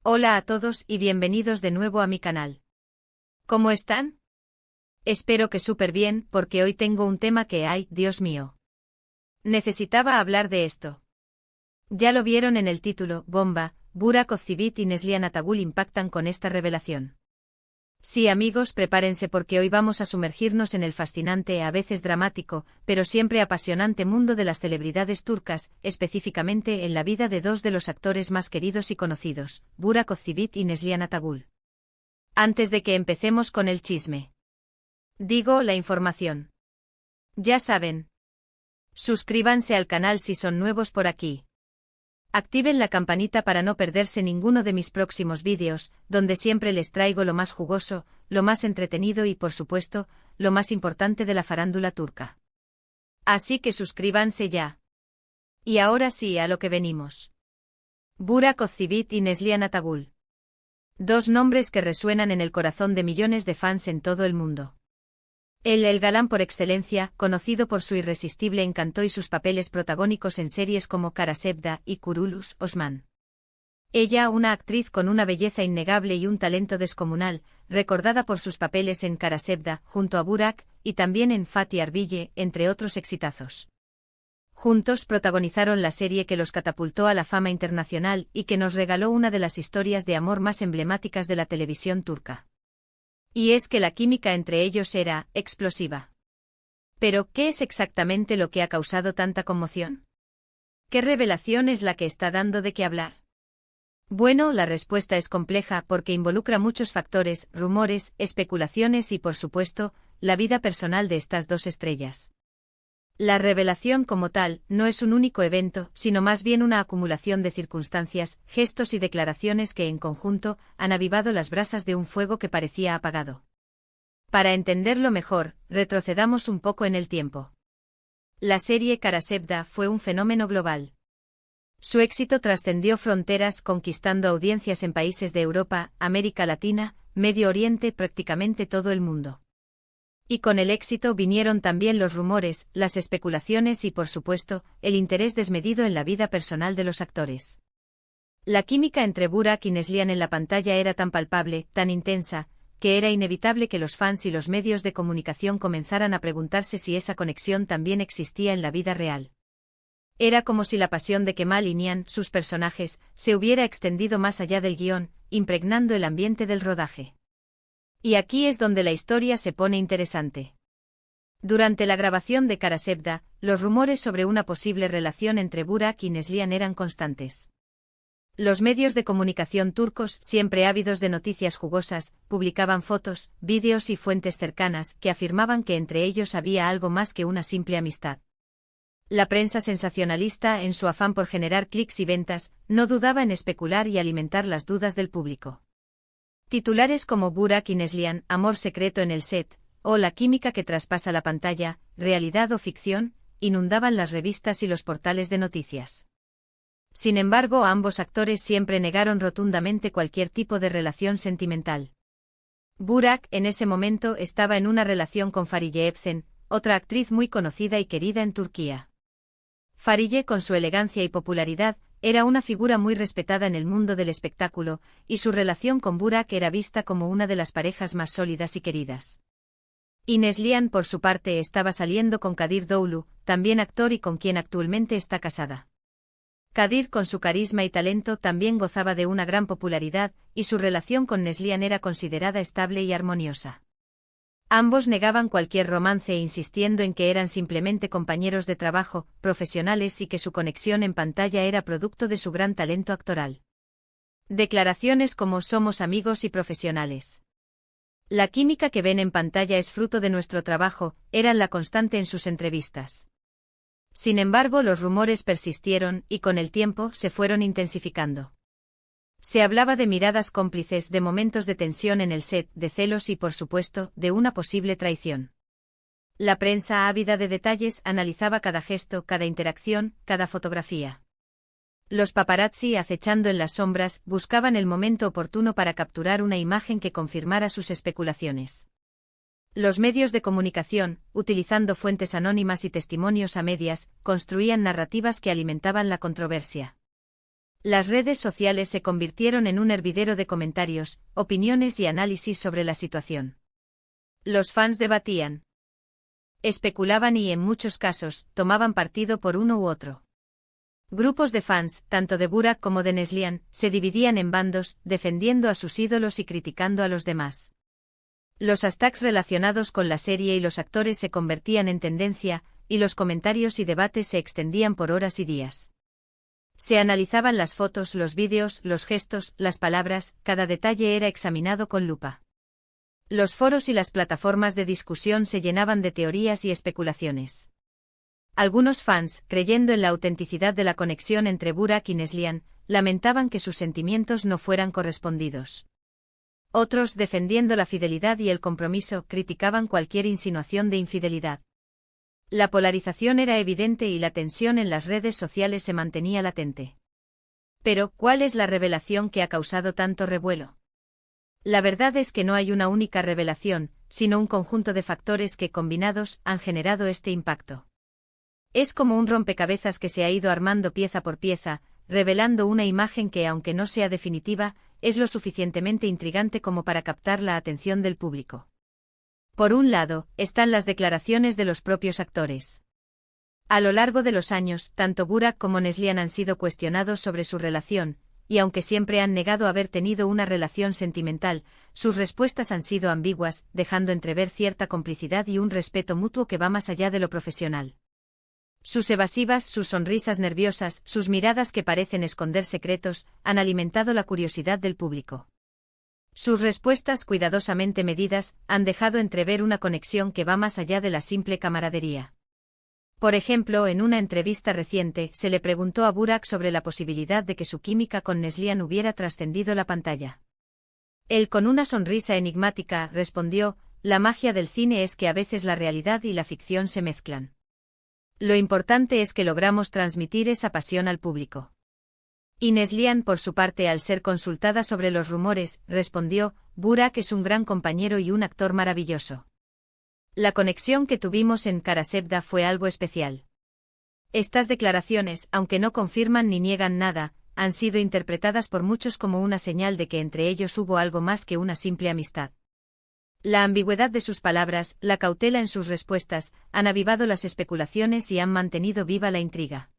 Hola a todos y bienvenidos de nuevo a mi canal. ¿Cómo están? Espero que súper bien porque hoy tengo un tema que, ay, Dios mío. Necesitaba hablar de esto. Ya lo vieron en el título, bomba, Burak Ozceğit y Neslihan Atagül impactan con esta revelación. Sí amigos, prepárense porque hoy vamos a sumergirnos en el fascinante, a veces dramático, pero siempre apasionante mundo de las celebridades turcas, específicamente en la vida de dos de los actores más queridos y conocidos, Burak Ozceğit y Neslihan Atagül. Antes de que empecemos con el chisme. Digo, la información. Ya saben. Suscríbanse al canal si son nuevos por aquí. Activen la campanita para no perderse ninguno de mis próximos vídeos, donde siempre les traigo lo más jugoso, lo más entretenido y por supuesto, lo más importante de la farándula turca. Así que suscríbanse ya. Y ahora sí, a lo que venimos. Burak Ozceğit y Neslihan Atagül. Dos nombres que resuenan en el corazón de millones de fans en todo el mundo. El galán por excelencia, conocido por su irresistible encanto y sus papeles protagónicos en series como Kara Sevda y Kuruluş Osman. Ella, una actriz con una belleza innegable y un talento descomunal, recordada por sus papeles en Kara Sevda, junto a Burak, y también en Fatih Arbiye, entre otros exitazos. Juntos protagonizaron la serie que los catapultó a la fama internacional y que nos regaló una de las historias de amor más emblemáticas de la televisión turca. Y es que la química entre ellos era explosiva. Pero, ¿qué es exactamente lo que ha causado tanta conmoción? ¿Qué revelación es la que está dando de qué hablar? Bueno, la respuesta es compleja porque involucra muchos factores, rumores, especulaciones y, por supuesto, la vida personal de estas dos estrellas. La revelación como tal no es un único evento, sino más bien una acumulación de circunstancias, gestos y declaraciones que en conjunto han avivado las brasas de un fuego que parecía apagado. Para entenderlo mejor, retrocedamos un poco en el tiempo. La serie Kara Sevda fue un fenómeno global. Su éxito trascendió fronteras conquistando audiencias en países de Europa, América Latina, Medio Oriente, prácticamente todo el mundo. Y con el éxito vinieron también los rumores, las especulaciones y por supuesto, el interés desmedido en la vida personal de los actores. La química entre Burak y Neslihan en la pantalla era tan palpable, tan intensa, que era inevitable que los fans y los medios de comunicación comenzaran a preguntarse si esa conexión también existía en la vida real. Era como si la pasión de Kemal y Nihan, sus personajes, se hubiera extendido más allá del guión, impregnando el ambiente del rodaje. Y aquí es donde la historia se pone interesante. Durante la grabación de Kara Sevda, los rumores sobre una posible relación entre Burak y Neslihan eran constantes. Los medios de comunicación turcos, siempre ávidos de noticias jugosas, publicaban fotos, vídeos y fuentes cercanas que afirmaban que entre ellos había algo más que una simple amistad. La prensa sensacionalista, en su afán por generar clics y ventas, no dudaba en especular y alimentar las dudas del público. Titulares como Burak y Neslihan, amor secreto en el set, o la química que traspasa la pantalla, realidad o ficción, inundaban las revistas y los portales de noticias. Sin embargo, ambos actores siempre negaron rotundamente cualquier tipo de relación sentimental. Burak, en ese momento, estaba en una relación con Fariye Evcen, otra actriz muy conocida y querida en Turquía. Fariye, con su elegancia y popularidad, era una figura muy respetada en el mundo del espectáculo, y su relación con Burak era vista como una de las parejas más sólidas y queridas. Y Neslihan, por su parte, estaba saliendo con Kadir Doğulu, también actor y con quien actualmente está casada. Kadir, con su carisma y talento, también gozaba de una gran popularidad, y su relación con Neslihan era considerada estable y armoniosa. Ambos negaban cualquier romance insistiendo en que eran simplemente compañeros de trabajo, profesionales y que su conexión en pantalla era producto de su gran talento actoral. Declaraciones como somos amigos y profesionales. La química que ven en pantalla es fruto de nuestro trabajo, eran la constante en sus entrevistas. Sin embargo, los rumores persistieron y con el tiempo se fueron intensificando. Se hablaba de miradas cómplices, de momentos de tensión en el set, de celos y, por supuesto, de una posible traición. La prensa, ávida de detalles, analizaba cada gesto, cada interacción, cada fotografía. Los paparazzi, acechando en las sombras, buscaban el momento oportuno para capturar una imagen que confirmara sus especulaciones. Los medios de comunicación, utilizando fuentes anónimas y testimonios a medias, construían narrativas que alimentaban la controversia. Las redes sociales se convirtieron en un hervidero de comentarios, opiniones y análisis sobre la situación. Los fans debatían, especulaban y, en muchos casos, tomaban partido por uno u otro. Grupos de fans, tanto de Burak como de Neslihan, se dividían en bandos, defendiendo a sus ídolos y criticando a los demás. Los hashtags relacionados con la serie y los actores se convertían en tendencia, y los comentarios y debates se extendían por horas y días. Se analizaban las fotos, los vídeos, los gestos, las palabras, cada detalle era examinado con lupa. Los foros y las plataformas de discusión se llenaban de teorías y especulaciones. Algunos fans, creyendo en la autenticidad de la conexión entre Burak y Neslihan, lamentaban que sus sentimientos no fueran correspondidos. Otros, defendiendo la fidelidad y el compromiso, criticaban cualquier insinuación de infidelidad. La polarización era evidente y la tensión en las redes sociales se mantenía latente. Pero, ¿cuál es la revelación que ha causado tanto revuelo? La verdad es que no hay una única revelación, sino un conjunto de factores que, combinados, han generado este impacto. Es como un rompecabezas que se ha ido armando pieza por pieza, revelando una imagen que, aunque no sea definitiva, es lo suficientemente intrigante como para captar la atención del público. Por un lado, están las declaraciones de los propios actores. A lo largo de los años, tanto Burak como Neslihan han sido cuestionados sobre su relación, y aunque siempre han negado haber tenido una relación sentimental, sus respuestas han sido ambiguas, dejando entrever cierta complicidad y un respeto mutuo que va más allá de lo profesional. Sus evasivas, sus sonrisas nerviosas, sus miradas que parecen esconder secretos, han alimentado la curiosidad del público. Sus respuestas cuidadosamente medidas han dejado entrever una conexión que va más allá de la simple camaradería. Por ejemplo, en una entrevista reciente, se le preguntó a Burak sobre la posibilidad de que su química con Neslihan hubiera trascendido la pantalla. Él, con una sonrisa enigmática, respondió: «La magia del cine es que a veces la realidad y la ficción se mezclan. Lo importante es que logramos transmitir esa pasión al público». Y Neslihan, por su parte, al ser consultada sobre los rumores, respondió: «Burak es un gran compañero y un actor maravilloso. La conexión que tuvimos en Karasevda fue algo especial». Estas declaraciones, aunque no confirman ni niegan nada, han sido interpretadas por muchos como una señal de que entre ellos hubo algo más que una simple amistad. La ambigüedad de sus palabras, la cautela en sus respuestas, han avivado las especulaciones y han mantenido viva la intriga.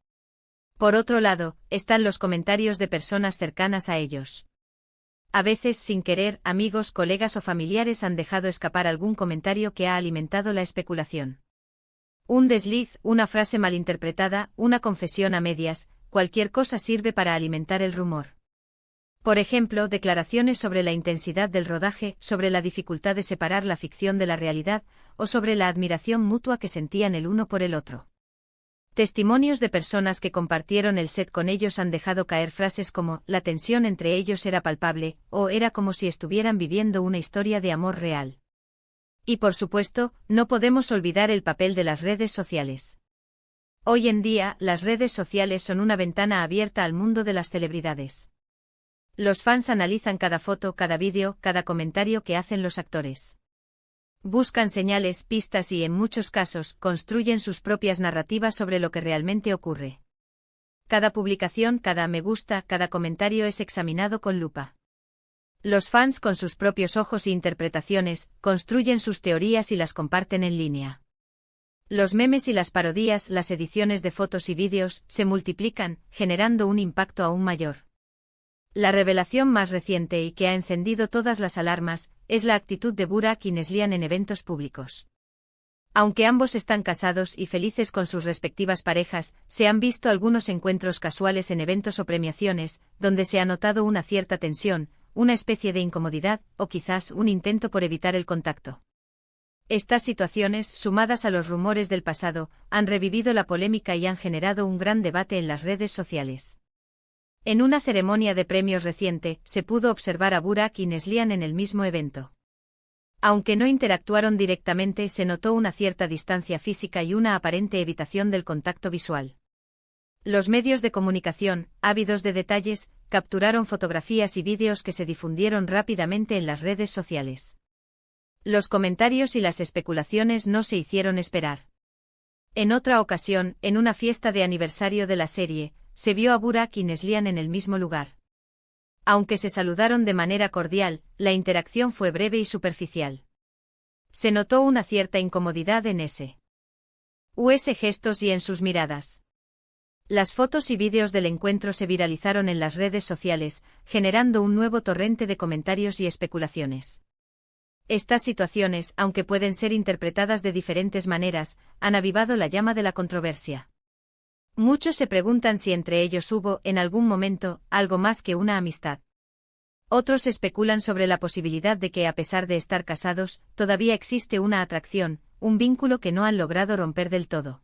Por otro lado, están los comentarios de personas cercanas a ellos. A veces, sin querer, amigos, colegas o familiares han dejado escapar algún comentario que ha alimentado la especulación. Un desliz, una frase malinterpretada, una confesión a medias, cualquier cosa sirve para alimentar el rumor. Por ejemplo, declaraciones sobre la intensidad del rodaje, sobre la dificultad de separar la ficción de la realidad, o sobre la admiración mutua que sentían el uno por el otro. Testimonios de personas que compartieron el set con ellos han dejado caer frases como: «La tensión entre ellos era palpable», o «Era como si estuvieran viviendo una historia de amor real». Y por supuesto, no podemos olvidar el papel de las redes sociales. Hoy en día, las redes sociales son una ventana abierta al mundo de las celebridades. Los fans analizan cada foto, cada vídeo, cada comentario que hacen los actores. Buscan señales, pistas y, en muchos casos, construyen sus propias narrativas sobre lo que realmente ocurre. Cada publicación, cada me gusta, cada comentario es examinado con lupa. Los fans, con sus propios ojos e interpretaciones, construyen sus teorías y las comparten en línea. Los memes y las parodias, las ediciones de fotos y vídeos, se multiplican, generando un impacto aún mayor. La revelación más reciente y que ha encendido todas las alarmas es la actitud de Burak y Neslihan en eventos públicos. Aunque ambos están casados y felices con sus respectivas parejas, se han visto algunos encuentros casuales en eventos o premiaciones, donde se ha notado una cierta tensión, una especie de incomodidad, o quizás un intento por evitar el contacto. Estas situaciones, sumadas a los rumores del pasado, han revivido la polémica y han generado un gran debate en las redes sociales. En una ceremonia de premios reciente, se pudo observar a Burak y Neslihan en el mismo evento. Aunque no interactuaron directamente, se notó una cierta distancia física y una aparente evitación del contacto visual. Los medios de comunicación, ávidos de detalles, capturaron fotografías y vídeos que se difundieron rápidamente en las redes sociales. Los comentarios y las especulaciones no se hicieron esperar. En otra ocasión, en una fiesta de aniversario de la serie, se vio a Burak y Neslihan en el mismo lugar. Aunque se saludaron de manera cordial, la interacción fue breve y superficial. Se notó una cierta incomodidad en ese gestos y en sus miradas. Las fotos y vídeos del encuentro se viralizaron en las redes sociales, generando un nuevo torrente de comentarios y especulaciones. Estas situaciones, aunque pueden ser interpretadas de diferentes maneras, han avivado la llama de la controversia. Muchos se preguntan si entre ellos hubo, en algún momento, algo más que una amistad. Otros especulan sobre la posibilidad de que, a pesar de estar casados, todavía existe una atracción, un vínculo que no han logrado romper del todo.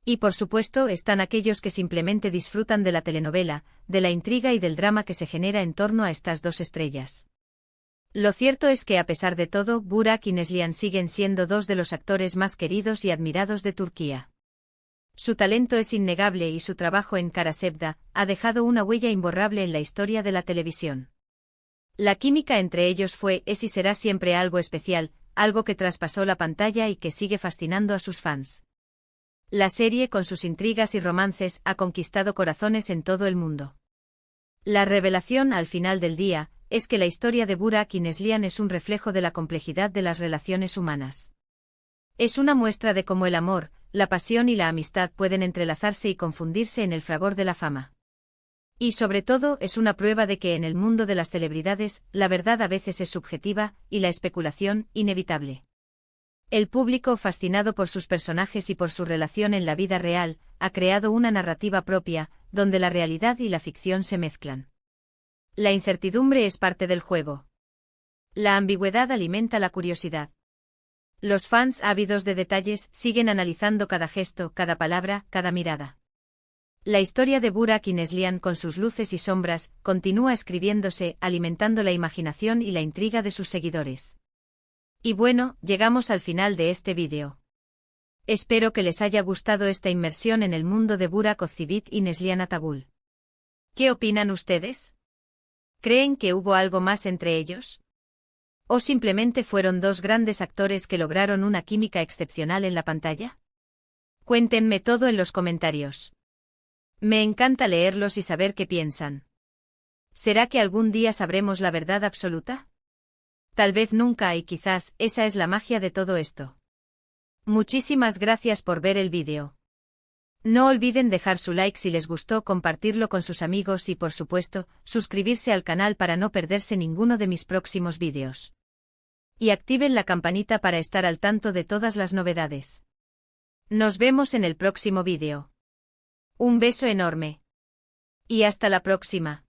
Y por supuesto están aquellos que simplemente disfrutan de la telenovela, de la intriga y del drama que se genera en torno a estas dos estrellas. Lo cierto es que a pesar de todo, Burak y Neslihan siguen siendo dos de los actores más queridos y admirados de Turquía. Su talento es innegable y su trabajo en Kara Sevda ha dejado una huella imborrable en la historia de la televisión. La química entre ellos es y será siempre algo especial, algo que traspasó la pantalla y que sigue fascinando a sus fans. La serie, con sus intrigas y romances, ha conquistado corazones en todo el mundo. La revelación, al final del día, es que la historia de Burak y Neslihan es un reflejo de la complejidad de las relaciones humanas. Es una muestra de cómo el amor, la pasión y la amistad pueden entrelazarse y confundirse en el fragor de la fama. Y sobre todo es una prueba de que en el mundo de las celebridades, la verdad a veces es subjetiva, y la especulación, inevitable. El público, fascinado por sus personajes y por su relación en la vida real, ha creado una narrativa propia, donde la realidad y la ficción se mezclan. La incertidumbre es parte del juego. La ambigüedad alimenta la curiosidad. Los fans ávidos de detalles siguen analizando cada gesto, cada palabra, cada mirada. La historia de Burak y Neslihan, con sus luces y sombras, continúa escribiéndose, alimentando la imaginación y la intriga de sus seguidores. Y bueno, llegamos al final de este vídeo. Espero que les haya gustado esta inmersión en el mundo de Burak Ozceğit y Neslihan Atagül. ¿Qué opinan ustedes? ¿Creen que hubo algo más entre ellos? ¿O simplemente fueron dos grandes actores que lograron una química excepcional en la pantalla? Cuéntenme todo en los comentarios. Me encanta leerlos y saber qué piensan. ¿Será que algún día sabremos la verdad absoluta? Tal vez nunca, y quizás esa es la magia de todo esto. Muchísimas gracias por ver el vídeo. No olviden dejar su like si les gustó, compartirlo con sus amigos y, por supuesto, suscribirse al canal para no perderse ninguno de mis próximos vídeos. Y activen la campanita para estar al tanto de todas las novedades. Nos vemos en el próximo vídeo. Un beso enorme. Y hasta la próxima.